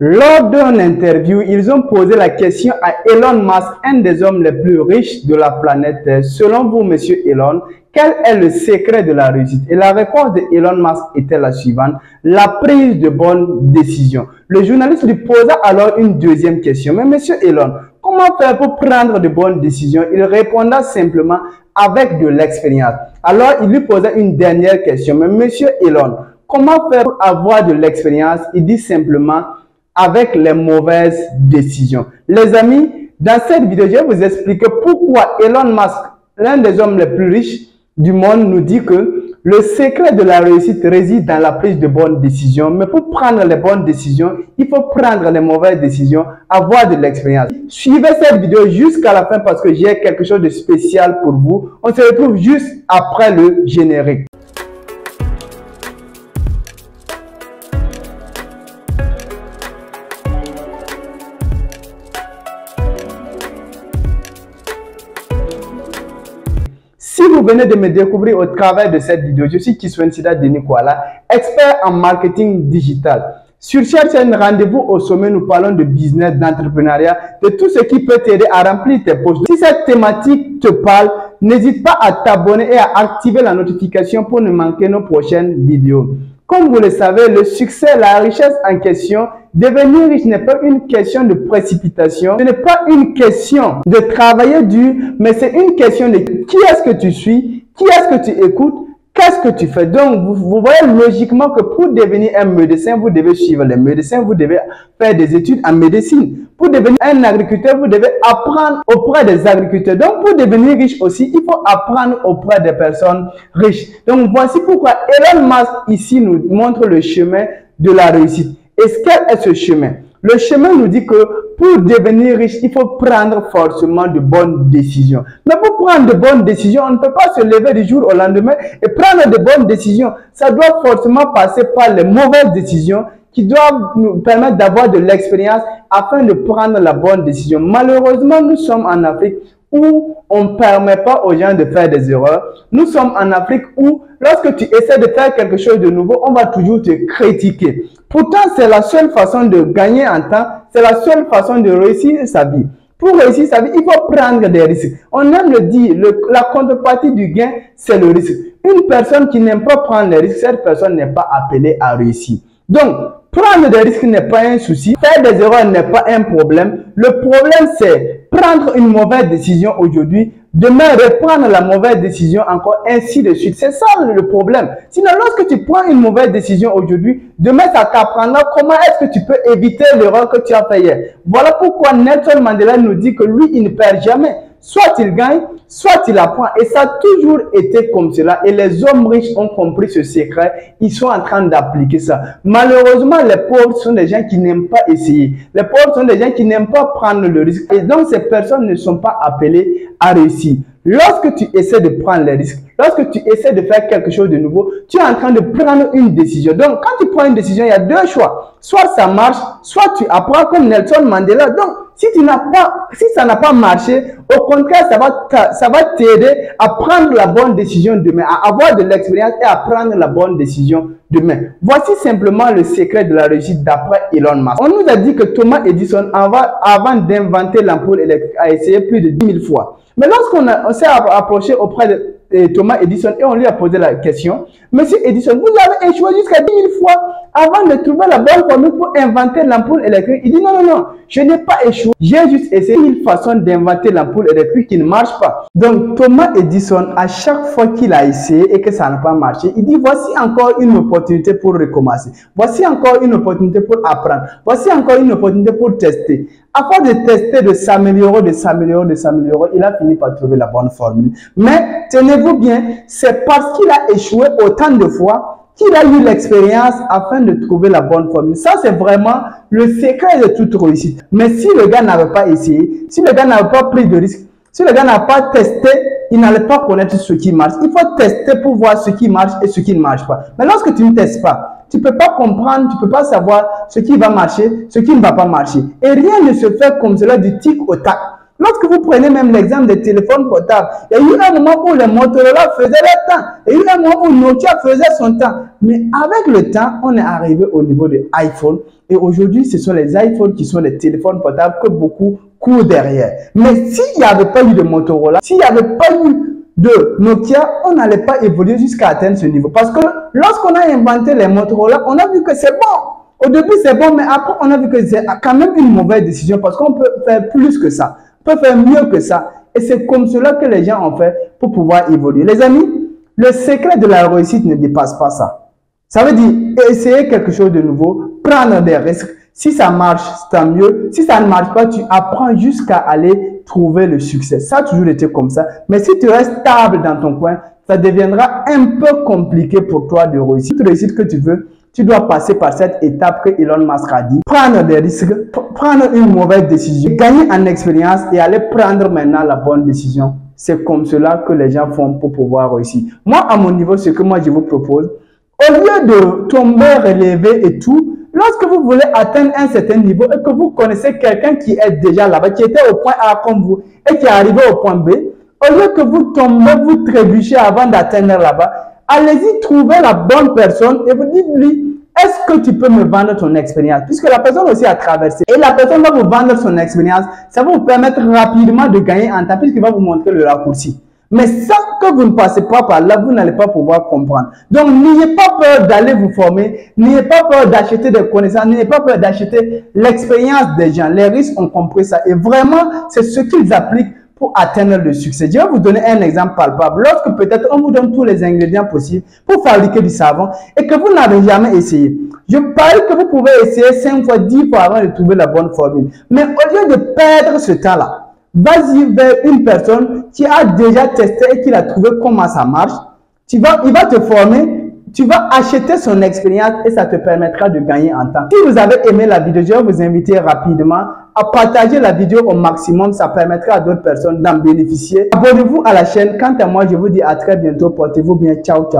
Lors d'une interview, ils ont posé la question à Elon Musk, un des hommes les plus riches de la planète. Selon vous, monsieur Elon, quel est le secret de la réussite? Et la réponse de Elon Musk était la suivante: la prise de bonnes décisions. Le journaliste lui posa alors une deuxième question. Mais monsieur Elon, comment faire pour prendre de bonnes décisions? Il répondit simplement: avec de l'expérience. Alors il lui posa une dernière question. Mais monsieur Elon, comment faire pour avoir de l'expérience? Il dit simplement: avec les mauvaises décisions. Les amis, dans cette vidéo, je vais vous expliquer pourquoi Elon Musk, l'un des hommes les plus riches du monde, nous dit que le secret de la réussite réside dans la prise de bonnes décisions. Mais pour prendre les bonnes décisions, il faut prendre les mauvaises décisions, avoir de l'expérience. Suivez cette vidéo jusqu'à la fin parce que j'ai quelque chose de spécial pour vous. On se retrouve juste après le générique. Si vous venez de me découvrir au travers de cette vidéo, je suis Kiswensida Denis Kuala, expert en marketing digital. Sur cette chaîne, rendez-vous au sommet, nous parlons de business, d'entrepreneuriat, de tout ce qui peut t'aider à remplir tes poches. Si cette thématique te parle, n'hésite pas à t'abonner et à activer la notification pour ne manquer nos prochaines vidéos. Comme vous le savez, le succès, la richesse en question, devenir riche n'est pas une question de précipitation, ce n'est pas une question de travailler dur, mais c'est une question de qui est-ce que tu suis, qui est-ce que tu écoutes, qu'est-ce que tu fais. Donc, vous voyez logiquement que pour devenir un médecin, vous devez suivre les médecins, vous devez faire des études en médecine. Pour devenir un agriculteur, vous devez apprendre auprès des agriculteurs. Donc, pour devenir riche aussi, il faut apprendre auprès des personnes riches. Donc, voici pourquoi Elon Musk ici nous montre le chemin de la réussite. Et quel est ce chemin? Le chemin nous dit que pour devenir riche, il faut prendre forcément de bonnes décisions. Mais pour prendre de bonnes décisions, on ne peut pas se lever du jour au lendemain et prendre de bonnes décisions. Ça doit forcément passer par les mauvaises décisions qui doivent nous permettre d'avoir de l'expérience afin de prendre la bonne décision. Malheureusement, nous sommes en Afrique où on ne permet pas aux gens de faire des erreurs. Nous sommes en Afrique où, lorsque tu essaies de faire quelque chose de nouveau, on va toujours te critiquer. Pourtant, c'est la seule façon de gagner en temps, c'est la seule façon de réussir sa vie. Pour réussir sa vie, il faut prendre des risques. On aime le dire, la contrepartie du gain, c'est le risque. Une personne qui n'aime pas prendre les risques, cette personne n'est pas appelée à réussir. Donc, prendre des risques n'est pas un souci, faire des erreurs n'est pas un problème. Le problème, c'est prendre une mauvaise décision aujourd'hui, demain reprendre la mauvaise décision encore, ainsi de suite. C'est ça le problème. Sinon, lorsque tu prends une mauvaise décision aujourd'hui, demain ça t'apprendra comment est-ce que tu peux éviter l'erreur que tu as fait hier. Voilà pourquoi Nelson Mandela nous dit que lui, il ne perd jamais. Soit il gagne, soit il apprend. Et ça a toujours été comme cela. Et les hommes riches ont compris ce secret. Ils sont en train d'appliquer ça. Malheureusement, les pauvres sont des gens qui n'aiment pas essayer. Les pauvres sont des gens qui n'aiment pas prendre le risque. Et donc, ces personnes ne sont pas appelées à réussir. Lorsque tu essaies de prendre les risques, lorsque tu essaies de faire quelque chose de nouveau, tu es en train de prendre une décision. Donc, quand tu prends une décision, il y a deux choix. Soit ça marche, soit tu apprends comme Nelson Mandela. Donc, si ça n'a pas marché, au contraire, ça va t'aider à prendre la bonne décision demain, à avoir de l'expérience et à prendre la bonne décision demain. Voici simplement le secret de la réussite d'après Elon Musk. On nous a dit que Thomas Edison, avant d'inventer l'ampoule électrique, a essayé plus de 10 000 fois. Mais lorsqu'on s'est approché auprès de Thomas Edison et on lui a posé la question: Monsieur Edison, vous avez échoué jusqu'à 10 000 fois avant de trouver la bonne formule pour inventer l'ampoule électrique. Il dit: non, non, non, je n'ai pas échoué. J'ai juste essayé 1000 façons d'inventer l'ampoule électrique qui ne marche pas. Donc Thomas Edison, à chaque fois qu'il a essayé et que ça n'a pas marché, il dit: voici encore une opportunité pour recommencer. Voici encore une opportunité pour apprendre. Voici encore une opportunité pour tester. Afin de tester, de s'améliorer, il a fini par trouver la bonne formule. Mais tenez-vous bien, c'est parce qu'il a échoué autant de fois qu'il a eu l'expérience afin de trouver la bonne formule. Ça, c'est vraiment le secret de toute réussite. Mais si le gars n'avait pas essayé, si le gars n'avait pas pris de risque, si le gars n'a pas testé, il n'allait pas connaître ce qui marche. Il faut tester pour voir ce qui marche et ce qui ne marche pas. Mais lorsque tu ne testes pas, tu ne peux pas comprendre, tu ne peux pas savoir ce qui va marcher, ce qui ne va pas marcher. Et rien ne se fait comme cela du tic au tac. Lorsque vous prenez même l'exemple des téléphones portables, il y a eu un moment où les Motorola faisaient leur temps. Il y a eu un moment où Nokia faisait son temps. Mais avec le temps, on est arrivé au niveau de iPhone. Et aujourd'hui, ce sont les iPhones qui sont les téléphones portables que beaucoup courent derrière. Mais s'il n'y avait pas eu de Motorola, s'il n'y avait pas eu de Nokia, on n'allait pas évoluer jusqu'à atteindre ce niveau. Parce que lorsqu'on a inventé les Motorola, on a vu que c'est bon. Au début, c'est bon, mais après, on a vu que c'est quand même une mauvaise décision parce qu'on peut faire plus que ça. On peut faire mieux que ça. Et c'est comme cela que les gens ont fait pour pouvoir évoluer. Les amis, le secret de la réussite ne dépasse pas ça. Ça veut dire essayer quelque chose de nouveau, prendre des risques. Si ça marche, tant mieux. Si ça ne marche pas, tu apprends jusqu'à aller trouver le succès. Ça a toujours été comme ça. Mais si tu restes stable dans ton coin, ça deviendra un peu compliqué pour toi de réussir. Si tu réussis que tu veux, tu dois passer par cette étape que Elon Musk a dit. Prendre des risques, prendre une mauvaise décision, gagner en expérience et aller prendre maintenant la bonne décision. C'est comme cela que les gens font pour pouvoir réussir. Moi, à mon niveau, ce que moi je vous propose, au lieu de tomber, relever et tout, lorsque vous voulez atteindre un certain niveau et que vous connaissez quelqu'un qui est déjà là-bas, qui était au point A comme vous et qui est arrivé au point B, au lieu que vous tombez, vous trébuchez avant d'atteindre là-bas, allez-y trouver la bonne personne et vous dites-lui, est-ce que tu peux me vendre ton expérience? Puisque la personne aussi a traversé. Et la personne va vous vendre son expérience. Ça va vous permettre rapidement de gagner en temps puisqu'il va vous montrer le raccourci. Mais sans que vous ne passez pas par là, vous n'allez pas pouvoir comprendre. Donc, n'ayez pas peur d'aller vous former. N'ayez pas peur d'acheter des connaissances. N'ayez pas peur d'acheter l'expérience des gens. Les risques ont compris ça. Et vraiment, c'est ce qu'ils appliquent pour atteindre le succès. Je vais vous donner un exemple palpable. Lorsque peut-être on vous donne tous les ingrédients possibles pour fabriquer du savon et que vous n'avez jamais essayé. Je parle que vous pouvez essayer 5 fois, 10 fois avant de trouver la bonne formule. Mais au lieu de perdre ce temps-là, vas-y vers une personne qui a déjà testé et qui a trouvé comment ça marche. Il va te former, tu vas acheter son expérience et ça te permettra de gagner en temps. Si vous avez aimé la vidéo, je vais vous inviter rapidement à partager la vidéo au maximum. Ça permettra à d'autres personnes d'en bénéficier. Abonnez-vous à la chaîne. Quant à moi, je vous dis à très bientôt. Portez-vous bien. Ciao, ciao.